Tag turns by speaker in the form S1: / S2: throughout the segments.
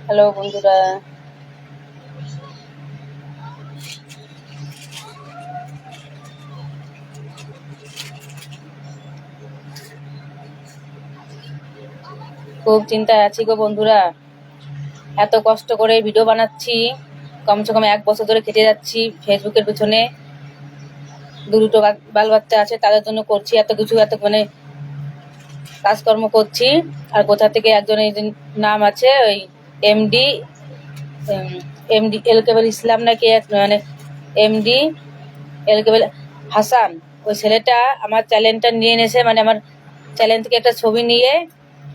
S1: Hello বন্ধুরা, খুব চিন্তায় আছি গো বন্ধুরা। এত কষ্ট করে ভিডিও বানাচ্ছি, কমসে কম 1 বছর ধরে খেটে যাচ্ছি ফেসবুকের পিছনে। দুটো বাল বাচ্চা আছে, তাদের জন্য করছি এত কিছু, এত মানে কাজকর্ম করছি। আর কোথা থেকে একজন এই যে নাম আছে ওই এমডি এমডি এল কেবল ইসলাম নাকি মানে এমডি এল কেবল হাসান, ওই ছেলেটা আমার চ্যানেলটা নিয়ে এনেছে, মানে আমার চ্যানেল থেকে একটা ছবি নিয়ে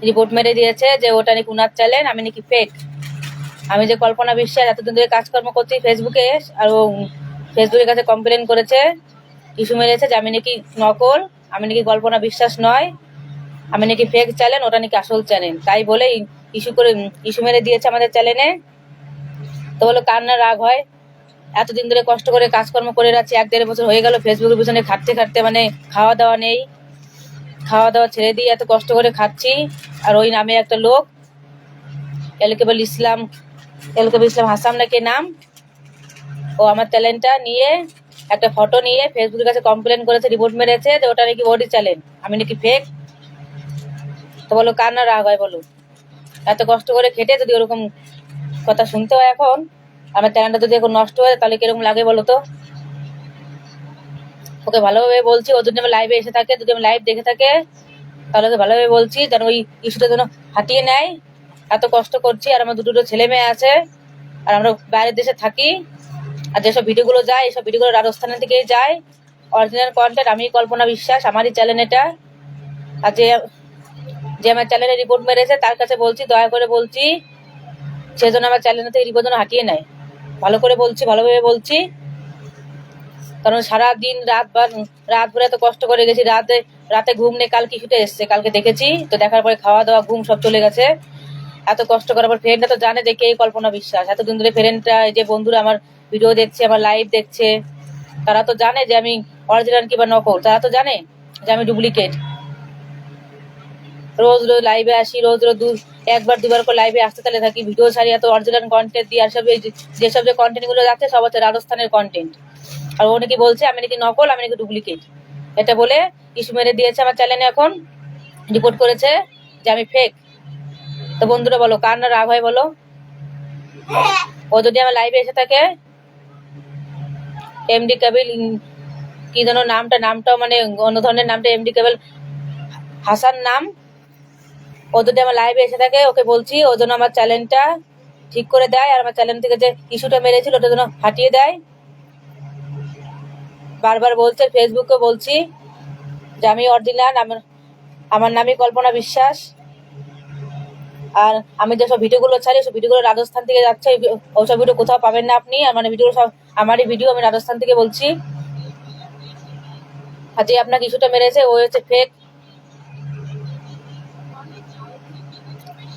S1: রিপোর্ট মেরে দিয়েছে যে ওটা নাকি উনার চ্যানেল, আমি নাকি ফেক। আমি যে কল্পনা বিশ্বাস এতদিন ধরে কাজকর্ম করছি ফেসবুকে, আর ও ফেসবুকের কাছে কমপ্লেন করেছে, ইস্যু মেরেছে যে আমি নাকি নকল, আমি নাকি কল্পনা বিশ্বাস নয়, আমি নাকি ফেক চ্যানেল, ওটা নাকি আসল চ্যানেল। তাই বলে ইস্যু মেরে দিয়েছে আমাদের চ্যানেলে। তো বলো কার না রাগ হয়? এতদিন ধরে কষ্ট করে কাজকর্ম করে যাচ্ছি, 1-1.5 বছর হয়ে গেল ফেসবুকের পিছনে খাটতে খাটতে, মানে খাওয়া দাওয়া নেই, খাওয়া দাওয়া ছেড়ে দিয়ে এত কষ্ট করে খাচ্ছি। আর ওই নামে একটা লোক এলকেবল ইসলাম হাসান নাকি নাম, ও আমার চ্যানেলটা নিয়ে একটা ফটো নিয়ে ফেসবুকের কাছে কমপ্লেন করেছে, রিপোর্ট মেরেছে যে ওটা নাকি ওরই চ্যানেল, আমি নাকি ফেক। তো বলো কার না রাগ হয় বলো? এত কষ্ট করে খেটে যদি ওরকম কথা শুনতে হয় এখন, আমার চ্যানেলটা যদি এখন নষ্ট হয় তাহলে কিরকম লাগে বলো তো? ওকে ভালোভাবে বলছি, ও যদি আমার লাইভে এসে থাকে, যদি আমার লাইভ দেখে থাকে, তাহলে ওকে ভালোভাবে বলছি যেন ওই ইস্যুটা যেন হাঁটিয়ে নেয়। এত কষ্ট করছি, আর আমার দুটো ছেলে মেয়ে আছে, আর আমরা বাইরের দেশে থাকি। আর যেসব ভিডিওগুলো যায়, এইসব ভিডিওগুলো রাজস্থানের থেকেই যায়। অরিজিনাল কন্টেন্ট আমি কল্পনা বিশ্বাস, আমারই চ্যানেল এটা। আর যে যে আমার চ্যানেলে রিপোর্ট মেরেছে তার কাছে বলছি, দয়া করে বলছি, সেজন্য আমার চ্যানেল থেকে রিপোর্ট যেন হাঁটিয়ে নেয়। ভালো করে বলছি, ভালোভাবে বলছি, কারণ সারাদিন রাত ভরে এত কষ্ট করে গেছি। রাতে ঘুম নেই, কালকে শুতে এসছে, কালকে দেখেছি তো, দেখার পরে খাওয়া দাওয়া ঘুম সব চলে গেছে। এত কষ্ট করার পর ফ্রেন্ডরা তো জানে যে কে কল্পনা বিশ্বাস। এতদিন ধরে ফ্রেন্ডরা, এই যে বন্ধুরা আমার ভিডিও দেখছে, আমার লাইভ দেখছে, তারা তো জানে যে আমি অরিজিনাল কিংবা নকল, তারা তো জানে যে আমি ডুপ্লিকেট। রোজ রোজ লাইভে আসি, রোজ রোজ 1-2বার করে লাইভে আসতে তাহলে থাকি, ভিডিও ছাড়ি, এত অরিজিনাল কন্টেন্ট দিই। আর সব যেসব যে কন্টেন্ট গুলো যাচ্ছে সব হচ্ছে রাজস্থানের কন্টেন্ট। আর ও নাকি বলছে আমি নাকি নকল, আমি নাকি ডুপ্লিকেট। এটা বলে ইস্যু মেরে দিয়েছে আমার চ্যানেলে, এখন রিপোর্ট করেছে যে আমি ফেক। তো বন্ধুরা বলো কার না রাগ হয় বলো? ও যদি আমার লাইভে এসে থাকে, এমডি কেবল কি যেন নামটাও মানে অন্য ধরনের নামটা, এমডি কেবল হাসান নাম। ও যদি আমার লাইভে এসে থাকে, ওকে বলছি ও যেন আমার চ্যানেলটা ঠিক করে দেয়, আর আমার চ্যানেল থেকে যে ইস্যুটা মেরেছিল ওটা যেন হাটিয়ে দেয়। বারবার বলছে, ফেসবুকে বলছি যে আমি অরিজিনাল, আমার নামই কল্পনা বিশ্বাস। আর আমি যেসব ভিডিওগুলো ছাড়ি, সব ভিডিওগুলো রাজস্থান থেকে যাচ্ছে, ওইসব ভিডিও কোথাও পাবেন না আপনি। আর মানে ভিডিওগুলো সব আমারই ভিডিও, আমি রাজস্থান থেকে বলছি। আর যে আপনাকে ইস্যুটা মেরেছে ও হচ্ছে ফেক।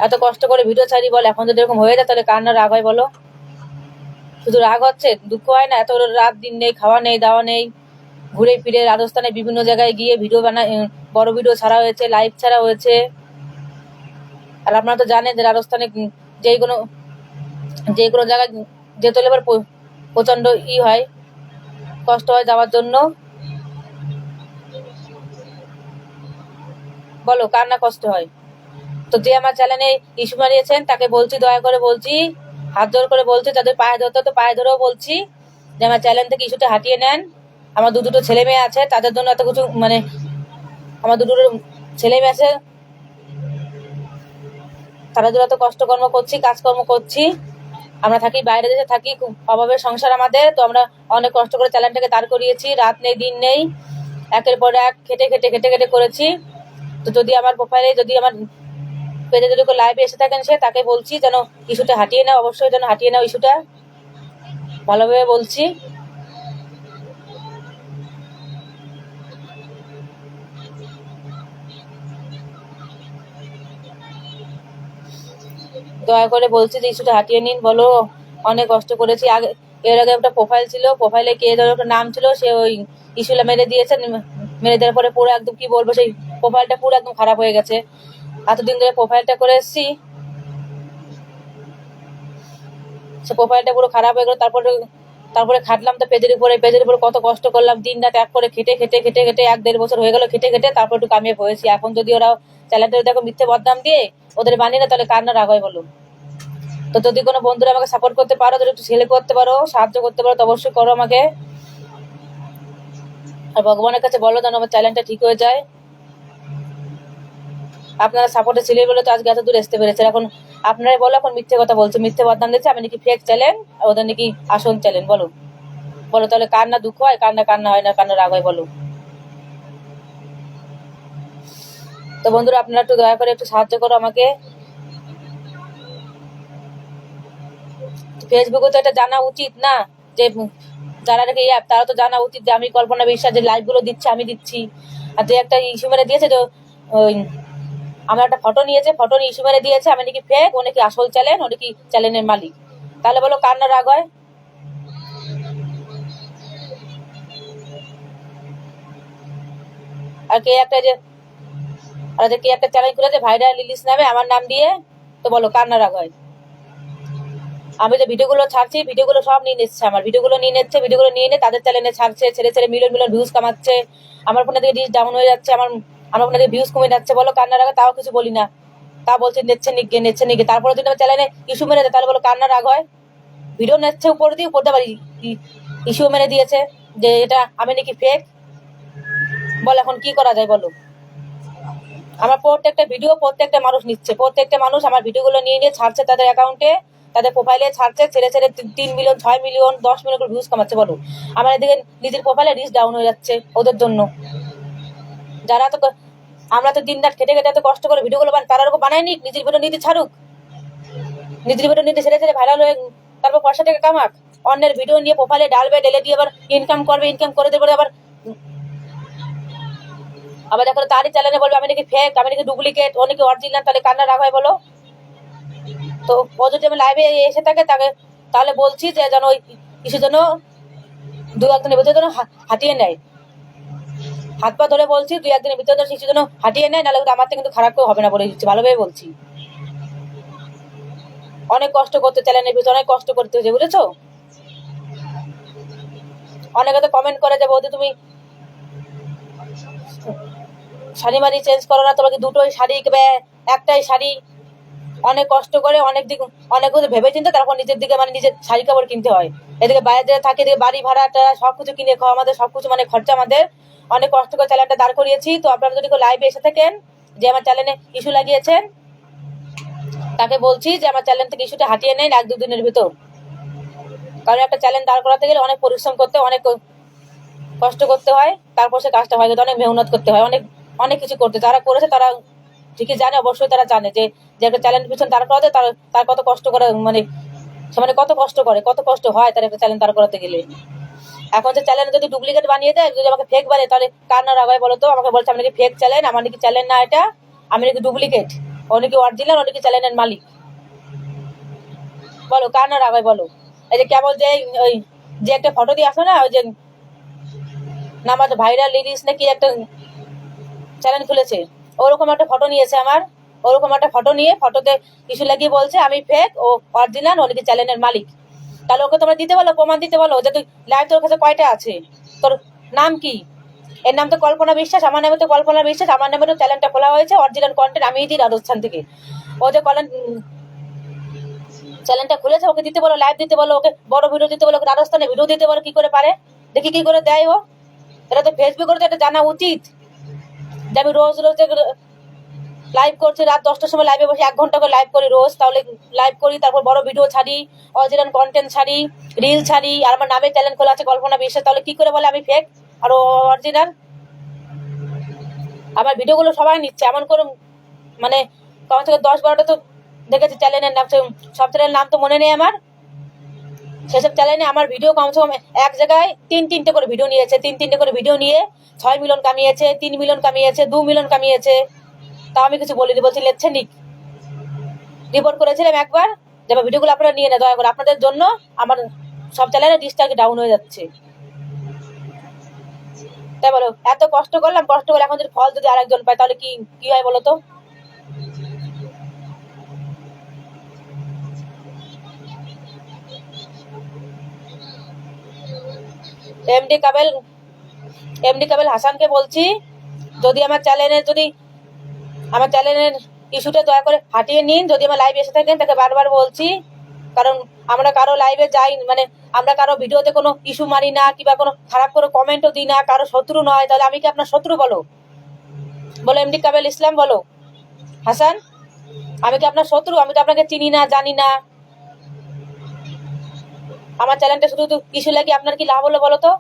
S1: এত কষ্ট করে ভিডিও ছাড়ি বল, এখন যদি এরকম হয়ে যায় তাহলে কার না রাগ হয় বলো? শুধু রাগ হচ্ছে, দুঃখ হয় না? এত রাত দিন নেই, খাওয়া নেই, দাওয়া নেই, ঘুরে ফিরে রাজস্থানে বিভিন্ন জায়গায় গিয়ে ভিডিও বানায়, বড় ভিডিও ছাড়া হয়েছে, লাইভ ছাড়া হয়েছে। আর আপনারা তো জানেন যে রাজস্থানে যে কোনো জায়গায় যেতে হলে এবার প্রচন্ড হয়, কষ্ট হয় যাওয়ার জন্য। বলো কার না কষ্ট হয়? তো যে আমার চ্যানেলে ইস্যু মারিয়েছেন তাকে বলছি, দয়া করে বলছি, হাত জোর করে বলছি, তাদের পায়ে ধরতে তো পায়ে ধরেও বলছি যে আমার চ্যানেল থেকে ইস্যুটা হাটিয়ে নেন। আমার দুটো ছেলে মেয়ে আছে, তাদের জন্য এত কিছু, মানে আমার দুটো ছেলে মেয়ে আছে, তারা জন্য এত কষ্টকর্ম করছি, কাজকর্ম করছি। আমরা থাকি বাইরে দেশে থাকি, খুব অভাবের সংসার আমাদের, তো আমরা অনেক কষ্ট করে চ্যানেলটাকে দাঁড় করিয়েছি, রাত নেই দিন নেই, একের পর এক খেটে খেটে খেটে খেটে করেছি। তো যদি আমার প্রোফাইলে, যদি আমার পেজে যদি কেউ লাইভে এসে থাকেন, সে তাকে বলছি যেন ইস্যুটা হাটিয়ে নাও, অবশ্যই যেন হাটিয়ে নাও ইস্যুটা, ভালোভাবে বলছি। দয়া করে বলছি যে ইস্যুটা হাটিয়ে নিন বলো। অনেক কষ্ট করেছি। আগে এর আগে একটা প্রোফাইল ছিল, প্রোফাইলে কে যেন একটা নাম ছিল, সে ওই ইস্যুটা মেরে দিয়েছে। মেরে দেওয়ার পরে পুরো একদম কি বলবো, সেই প্রোফাইলটা পুরো একদম খারাপ হয়ে গেছে। এতদিন ধরে প্রোফাইলটা করে এসেছি, সে প্রোফাইলটা পুরো খারাপ হয়ে গেলো। তারপরে খাটলাম তো পেজের উপরে কত কষ্ট করলাম, দিন রাত এক করে খেটে 1-1.5 বছর হয়ে গেল খেটে তারপর একটু কামিয়ে হয়েছি। এখন যদি ওরা চ্যানেলটা দেখো মিথ্যে বদনাম দিয়ে ওদের বানিয়ে না, তাহলে কার না রাগ হয় বলো। তো যদি কোনো বন্ধুরা আমাকে সাপোর্ট করতে পারো, যদি একটু ছেলে করতে পারো, সাহায্য করতে পারো, তো অবশ্যই করো আমাকে। আর ভগবানের কাছে বলো যেন আমার চ্যানেলটা ঠিক হয়ে যায়। আপনারা সাপোর্টে ছিলেন বলে তো আজকে এত দূর আসতে পেরেছে। এখন আপনারাই বলো, এখন মিথ্যে কথা বলছে, মিথ্যে বদনাম দিচ্ছে, আমি নাকি ফেক চ্যানেল, ওদের নাকি আসল চ্যানেল। বলো বলো তাহলে কার না দুঃখ হয়, কার না হয় না, কার না রাগ হয় বলো। তো বন্ধুরা আপনারা একটু দয়া করে একটু সাহায্য করো আমাকে। ফেসবুকে তো এটা জানা উচিত না যে যারা নাকি অ্যাপ, তারা তো জানা উচিত যে আমি কল্পনা বিশ্বাস যে লাইভ গুলো দিচ্ছে আমি দিচ্ছি। আর যে একটা ইস্যু মেরে দিয়েছে, যে ওই আমার একটা ফটো নিয়েছে, ফটো নিয়ে ইস্যু মেরে দিয়েছে আমি নাকি ফেক, ও নাকি আসল চ্যানেল, ও নাকি চ্যানেলের মালিক। তাহলে বলো কার না রাগ হয়। আর কে একটা চ্যানেল খুলেছে ভাইরাল লিলিস নামে আমার নাম দিয়ে, তো বলো কার না রাগ হয়। আমি যে ভিডিওগুলো ছাড়ছি, ভিডিওগুলো সব নিয়ে নিচ্ছে, আমার ভিডিওগুলো নিয়ে নিয়ে তাদের চ্যানেলে ছাড়ছে, ছেড়ে মিলিয়ন ভিউজ কামাচ্ছে। আমার ফোনে থেকে রিচ ডাউন হয়ে যাচ্ছে, আমার ফোনে থেকে ভিউজ কমে যাচ্ছে। বলো কার না রাগ হয়। তাও কিছু বলি না, তা বলছে নেচ্ছে নিগে। তারপরে যদি আমার চ্যানেলে ইস্যু মেরে দেয়, তাহলে বলো কার না রাগ হয়। ভিডিও নেচ্ছে উপর আবার ইস্যু মেরে দিয়েছে যে এটা আমি নাকি ফেক। বল এখন কি করা যায় বলো। আমার প্রত্যেকটা ভিডিও প্রত্যেকটা মানুষ নিচ্ছে, প্রত্যেকটা মানুষ আমার ভিডিওগুলো নিয়ে ছাড়ছে তাদের অ্যাকাউন্টে, তাদের প্রোফাইলে ছাড়ছে, ছেড়ে 3 মিলিয়ন 6 মিলিয়ন 10 মিলিয়ন করে ভিউজ কামাচ্ছে। বলো আমার এদিকে নিজের প্রোফাইলে রিচ ডাউন হয়ে যাচ্ছে ওদের জন্য। যারা তো আমরা তো দিন রাত খেটে এত কষ্ট করে ভিডিওগুলো তারা ওরকম বানায় নিক, নিজের ভিডিও নিতে ছাড়ুক, নিজের ভিডিও নিতে ছেড়ে ভাইরাল হয়ে তারপর পয়সা টাকা কামাক। অন্যের ভিডিও নিয়ে প্রোফাইলে ডালবে, ঢেলে দিয়ে আবার ইনকাম করে দেবে। আবার এখন তারই চ্যানেলে বলবে আমি নাকি ফেক, আমি নাকি ডুপ্লিকেট, ও নাকি অরিজিনাল। তাহলে কান্না রাগ হয় বলো। তো ও যদি আমি লাইভে এসে থাকে তাহলে বলছি যে যেন ওই কিছু যেন 2-1 দিনের ভিতরে যেন হাঁটিয়ে নেয়, হাত পা ধরে বলছি 2-1 দিনের ভিতরে যেন কিছু যেন হাঁটিয়ে নেয়, নাহলে আমার থেকে কিন্তু খারাপ কেউ হবে না বলে দিচ্ছি, ভালোভাবে বলছি। অনেক কষ্ট করতে চ্যানেলের ভিতরে, অনেক কষ্ট করতে হয়েছে বুঝেছো। অনেকে তো কমেন্ট করে যে বৌদি তুমি শাড়ি মারি চেঞ্জ করো না, তোমাকে দুটোই শাড়ি একটাই শাড়ি। অনেক কষ্ট করে অনেক কিছু ভেবে চিন্তে তারপর নিজের দিকে নিজের শাড়ি কাপড় কিনতে হয়। এদিকে বাইরে থাকে, এদিকে বাড়ি ভাড়াটা সবকিছু কিনে খাওয়া, আমাদের সবকিছু খরচা আমাদের। অনেক কষ্ট করে চ্যানেলটা দাঁড় করিয়েছি। তো আপনারা যদি লাইভে এসে থাকেন, যে আমার চ্যানেলে ইস্যু লাগিয়েছেন, তাকে বলছি যে আমার চ্যানেল থেকে ইস্যুটা হাঁটিয়ে নেন 1-2 দিনের ভিতর। কারণ একটা চ্যানেল দাঁড় করাতে গেলে অনেক পরিশ্রম করতে, অনেক কষ্ট করতে হয়, তারপর সে কাজটা হয়, অনেক মেহনত করতে হয়, অনেক অনেক কিছু করতে। যারা করেছে তারা ঠিকই জানে, অবশ্যই তারা জানে যে একটা চ্যানেল পিছনে দাঁড় করাতে তার কত কষ্ট করে, সে কত কষ্ট করে, কত কষ্ট হয় তার একটা চ্যানেল দাঁড় করাতে গেলে। এখন যে চ্যানেল যদি ডুপ্লিকেট বানিয়ে দেয়, যদি আমাকে ফেক বানিয়ে, তাহলে কার না রাগ হয় বলো তো। আমাকে বলছে আমি নাকি ফেক চ্যানেল, আমার নাকি চ্যানেল না এটা, আমি নাকি ডুপ্লিকেট, ও নাকি অরিজিনাল, ও নাকি চ্যানেলের মালিক। বলো কার না রাগ হয় বলো। এই যে কেবল যে একটা ফটো দিয়ে আসো না, ওই যে নাম আছে ভাইরাল লিরিক্স নাকি একটা চ্যানেল খুলেছে, ওরকম একটা ফটো নিয়েছে আমার, ওরকম একটা ফটো নিয়ে ফটোতে কিছু লাগিয়ে বলছে আমি ফেক, ও অরিজিনাল, ও নাকি চ্যানেলের মালিক। তাহলে ওকে তোমরা দিতে বলো, প্রমাণ দিতে বলো যে তুই লাইভ তোর কাছে কয়টা আছে, তোর নাম কি। এর নাম তো কল্পনা বিশ্বাস, আমার নামে তো কল্পনা বিশ্বাস, আমার নামে তো চ্যানেলটা খোলা হয়েছে, অরিজিনাল কন্টেন্ট আমি দিই রাজস্থান থেকে। ও যে চ্যানেলটা খুলেছে, ওকে দিতে বলো, লাইভ দিতে বলো, ওকে বড় ভিডিও দিতে বলো, রাজস্থানে ভিডিও দিতে বলো। কি করে পারে দেখি, কি করে দেয় ও। এটা তো ফেসবুকের তো এটা জানা উচিত যে আমি রোজ লাইভ করছি, রাত 10টার সময় লাইভে বসে 1 ঘন্টা করে লাইভ করি রোজ। তাহলে লাইভ করি, তারপর বড় ভিডিও ছাড়ি, অরিজিনাল কন্টেন্ট ছাড়ি, রিল ছাড়ি, আর আমার নামে চ্যানেল খোলা আছে কল্পনা বিশ্বাস। তাহলে কি করে বলে আমি ফেক আর অরিজিনাল। আমার ভিডিওগুলো সবাই নিচ্ছে, এমন করে কমসে কম 10-12টা তো দেখেছি চ্যানেলের নাম, সব চ্যানেলের নাম তো মনে নেই আমার। সেসব চ্যানেলে আমার ভিডিও কমসে কম এক জায়গায় 3-3টে করে ভিডিও নিয়েছে, 3-3টে করে ভিডিও নিয়ে 6 মিলিয়ন কামিয়েছে, 3 মিলিয়ন কামিয়েছে, 2 মিলিয়ন কামিয়েছে। তাও আমি কিছু বলিনি, বলছি লেচ্ছে নিক। রিপোর্ট করেছিলাম একবার যে আমার ভিডিওগুলো আপনারা নিয়ে না, দয়া করে আপনাদের জন্য আমার সব চ্যানেলে রিচটা ডাউন হয়ে যাচ্ছে। তাই বলো এত কষ্ট করলাম, কষ্ট করে এখন যদি ফল যদি আরেকজন পায়, তাহলে কি হয় বলো তো। এমডি কাবেল হাসানকে বলছি, যদি আমার চ্যানেলের ইস্যুটা দয়া করে হাটিয়ে নিন। যদি আমার লাইভে এসে থাকেন তাকে বারবার বলছি, কারণ আমরা কারো লাইভে যাই, মানে আমরা কারো ভিডিওতে কোনো ইস্যু মারি না, কিংবা কোনো খারাপ করে কমেন্টও দিই না, কারো শত্রু নয়। তাহলে আমি কি আপনার শত্রু? বলো এমডি কাবেল ইসলাম, বলো হাসান, আমি কি আপনার শত্রু? আমি তো আপনাকে চিনি না, জানি না। আমার চ্যানেলটা শুধু ইস্যু লাগিয়ে আপনার কি লাভ হলো বলো তো?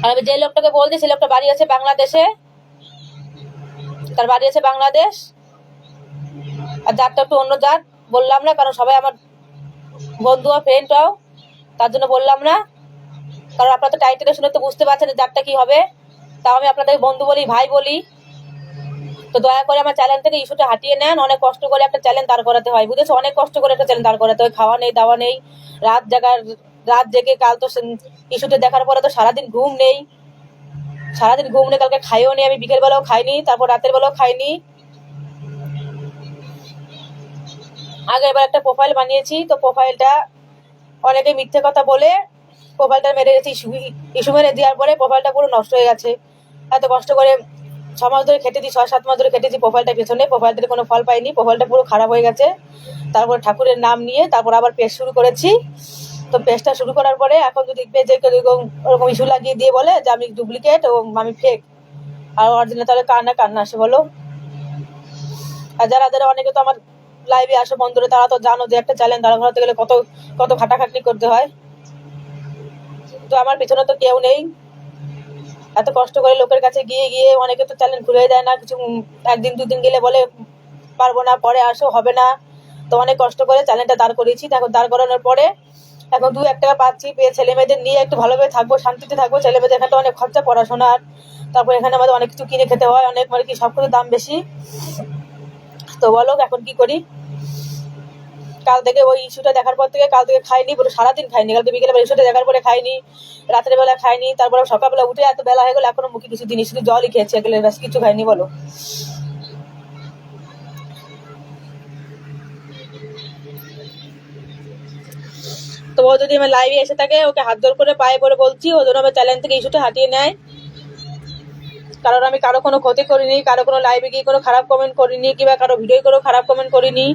S1: আর আমি যে লোকটাকে বলছি, সেই লোকটা বাড়ি আছে বাংলাদেশে, তার বাড়ি আছে বাংলাদেশ। আর জাতটা একটু অন্য জাত, বললাম না, কারণ সবাই আমার বন্ধু আর ফ্রেন্ডরাও, তার জন্য বললাম না। কারণ আপনারা তো টাইটেলে শুনে তো বুঝতে পারছেন জাতটা কি হবে। তাও আমি আপনাদের বন্ধু বলি, ভাই বলি। তো দয়া করে আমার চ্যানেল থেকে ইস্যুটা হাটিয়ে নেন। অনেক কষ্ট করে একটা চ্যানেল দাঁড় করাতে হয়, বুঝেছো? অনেক কষ্ট করে একটা চ্যানেল দাঁড় করাতে হয়, খাওয়া নেই, দাওয়া নেই, রাত জেগে। কাল তো ইস্যুটা দেখার পরে তো সারাদিন ঘুম নেই, কালকে খাইও নি আমি, বিকেল বেলাও খাইনি, তারপর রাতের বেলাও খাইনি। আগে এবার একটা প্রোফাইল বানিয়েছি, তো প্রোফাইলটা অনেকে মিথ্যে কথা বলে প্রোফাইলটা মেরে গেছে। ইস্যু মেরে দেওয়ার পরে প্রোফাইলটা পুরো নষ্ট হয়ে গেছে। এত কষ্ট করে 6 মাস ধরে খেটেছি, 6-7 মাস ধরে খেটেছি প্রোফাইলটার পেছনে, প্রোফাইলটাতে কোনো ফল পাইনি, প্রোফাইলটা পুরো খারাপ হয়ে গেছে। তারপর ঠাকুরের নাম নিয়ে তারপর আবার পেজ শুরু করেছি। তো পেজটা শুরু করার পরে এখন যদি পেজে ওরকম ইস্যু লাগিয়ে দিয়ে বলে যে আমি ডুপ্লিকেট ও আমি ফেক, আর অরিজিনাল, তাহলে কার না আসে বলো? আর যারা অনেকে তো আমার লাইভে আসে বন্ধুরা, তারা তো জানো যে একটা চ্যানেল দাঁড়া করাতে গেলে কত খাটাখাটনি করতে হয়। তো আমার পিছনে তো কেউ নেই। এত কষ্ট করে লোকের কাছে গিয়ে অনেকে তো চ্যানেল খুলে দেয় না, কিছু 1-2 দিন গেলে বলে পারবো না, পরে আসো, হবে না। তো অনেক কষ্ট করে চ্যানেলটা দাঁড় করিয়েছি। এখন দাঁড় করানোর পরে এখন 2-1 টাকা পাচ্ছি, পেয়ে ছেলে মেয়েদের নিয়ে একটু ভালোভাবে থাকবো, শান্তিতে থাকবো। ছেলে মেয়েদের এখানে অনেক খরচা, পড়াশোনার, তারপর এখানে আমাদের অনেক কিছু কিনে খেতে হয়, অনেক মানে কি সব কিছুর দাম বেশি। তো বলো এখন কি করি? কাল থেকে ওই ইস্যুটা দেখার পর থেকে কাল থেকে খাইনি, পুরো সারাদিন খাইনি। কালকে বিকেলে ইস্যুটা দেখার পরে খাইনি, রাতের বেলা খাইনি, তারপরে সকালবেলা উঠে এত বেলা হয়ে গেলো এখনো মুখে কিছু দিনই, শুধু জলই খেয়েছি, এগুলো ব্যাস, কিছু খাইনি। বলো তো ও যদি আমার লাইভে এসে থাকে, ওকে হাত জোর করে পায়ে পড়ে বলছি, ও যেন আমার চ্যানেল থেকে ইস্যুটা হাতিয়ে নেয়। কারণ আমি কারো কোনো ক্ষতি করিনি, কারো কোনো লাইভে গিয়ে কোনো খারাপ কমেন্ট করিনি, কিংবা কারো ভিডিও করে খারাপ কমেন্ট করিনি,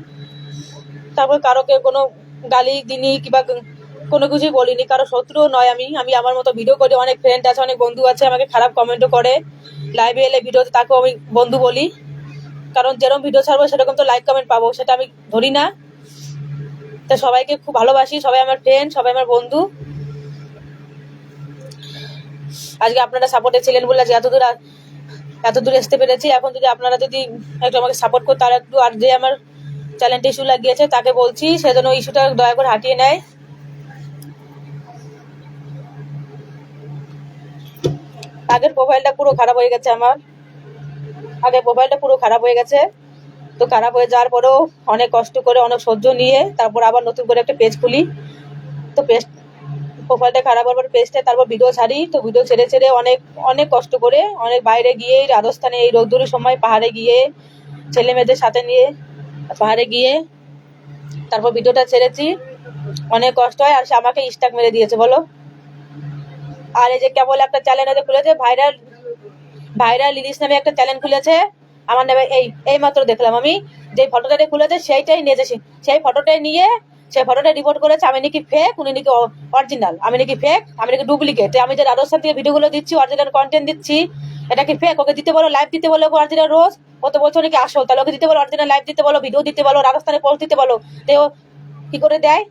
S1: তারপর কারোকে কোনো গালি দিনি, কিংবা কোনো কিছুই বলিনি। কারো শত্রুও নয় আমি আমার মতো ভিডিও করি, অনেক ফ্রেন্ড আছে, অনেক বন্ধু আছে, আমাকে খারাপ কমেন্টও করে। লাইভে এলে ভিডিওতে তাকেও আমি বন্ধু বলি, কারণ যেরকম ভিডিও ছাড়বো সেরকম তো লাইক কমেন্ট পাবো, সেটা আমি ধরি না। তো সবাইকে খুব ভালোবাসি, সবাই আমার ফ্রেন্ড, সবাই আমার বন্ধু। আজকে আপনারা সাপোর্টে ছিলেন বলে আজকে এত দূর আসতে পেরেছি। এখন যদি আপনারা যদি একটু আমাকে সাপোর্ট করতে, তারা একটু, আর যে আমার চ্যানেলটা ইস্যু লাগিয়েছে তাকে বলছি সেজন্য ইস্যুটা দয়া করে হাটিয়ে নেয়। আগের প্রোফাইলটা পুরো খারাপ হয়ে গেছে তো খারাপ হয়ে যাওয়ার পরেও অনেক কষ্ট করে, অনেক সহ্য নিয়ে তারপর আবার নতুন করে একটা পেজ খুলি। তো প্রোফাইলটা খারাপ হওয়ার পর পেজটা তারপর ভিডিও ছাড়ি। তো ভিডিও ছেড়ে অনেক কষ্ট করে, অনেক বাইরে গিয়ে, রাজস্থানে এই রোদ্দুরের সময় পাহাড়ে গিয়ে, ছেলে মেয়েদের সাথে নিয়ে পাহাড়ে গিয়ে তারপর ভিডিওটা ছেড়েছি। অনেক কষ্ট হয়, আর সে আমাকে স্টাক মেরে দিয়েছে, বলো। আর এই যে কেবল একটা চ্যানেল খুলেছে, ভাইরাল লিলিস নামে একটা চ্যানেল খুলেছে আমার নামে। এই মাত্র দেখলাম আমি, যে ফটোটা খুলেছে সেইটাই নিয়েছে, সেই ফটোটা রিপোর্ট করেছে আমি নাকি ফেক, উনি নাকি অরিজিনাল, আমি নাকি ফেক, আমি নাকি ডুপ্লিকেট। আমি যে রাজস্থান থেকে ভিডিওগুলো দিচ্ছি, অরিজিনাল কন্টেন্ট দিচ্ছি, এটা কি ফেক? ওকে দিতে বলো, লাইভ দিতে বলো অরিজিনাল রোজ। ও তো বলছো নাকি আসল, তাহলে ওকে দিতে বলো অরিজিনাল, লাইভ দিতে বলো, ভিডিও দিতে বলো, রাজস্থানে পোস্ট দিতে বলো। তো ও কি করে দেয়?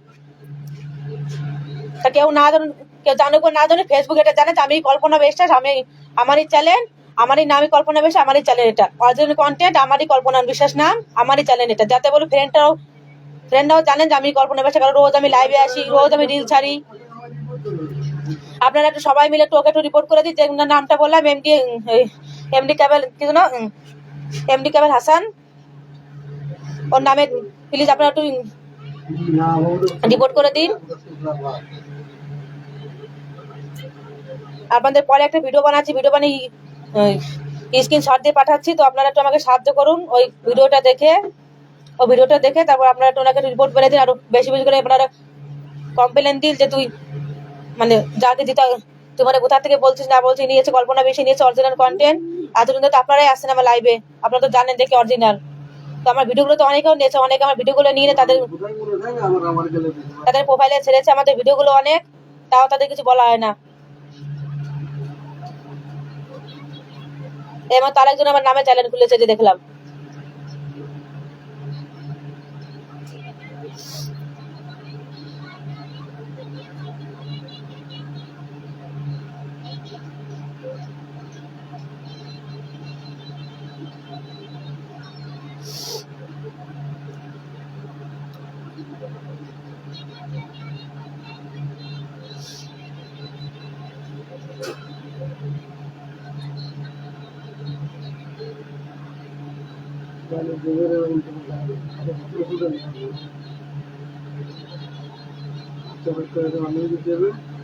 S1: তা কেউ জানুক না জানে, ফেসবুক এটা জানে যে আমি কল্পনা বিশ্বাস, আমারই চ্যানেল, আমারই নামই কল্পনা বিশ্বাস, আমারই চ্যানেল এটা, অরিজিনাল কন্টেন্ট আমারই, কল্পনা বিশ্বাস নাম, আমারই চ্যানেল এটা, যাতে বলো ফ্রেন্ডরাও জানেন যে আমি কল্পনা বিশ্বাস, কারণ রোজ আমি লাইভে আসি, রোজ আমি রিল ছাড়ি। আপনারা একটু সবাই মিলে ওকে একটু রিপোর্ট করে দিই, যে নামটা বললাম, এমডি কাবেল, কি যেন, এমডি কাবেল হাসান, ওর নামে প্লিজ আপনারা একটু রিপোর্ট করে দিন। আপনাদের পরে একটা ভিডিও বানাচ্ছি, ভিডিও বানিয়ে স্ক্রিনশট দিয়ে পাঠাচ্ছি। তো আপনারা একটু আমাকে সাহায্য করুন, ওই ভিডিওটা দেখে তারপর আপনারা একটু ওনাকে রিপোর্ট করে দিন। আরো বেশি করে আপনারা কমপ্লেন দিন, যে তুই মানে যাকে তুই মানে কোথা থেকে বলছিস না বলছিস, নিয়েছে কল্পনা বেশি, নিয়েছে অরিজিনাল কন্টেন্ট। এতদিন তো আপনারাই আসছেন আমার লাইভে, আপনারা তো জানেন দেখে অরিজিনাল। তো আমার ভিডিওগুলো তো অনেকেও নিয়েছে, অনেকে আমার ভিডিওগুলো নিয়ে তাদের তাদের প্রোফাইলে ছেড়েছে আমাদের ভিডিওগুলো অনেক, তাও তাদের কিছু বলা হয় না। এবার তার একজন আমার নামে চ্যানেল খুলেছে যে দেখলাম।
S2: আমি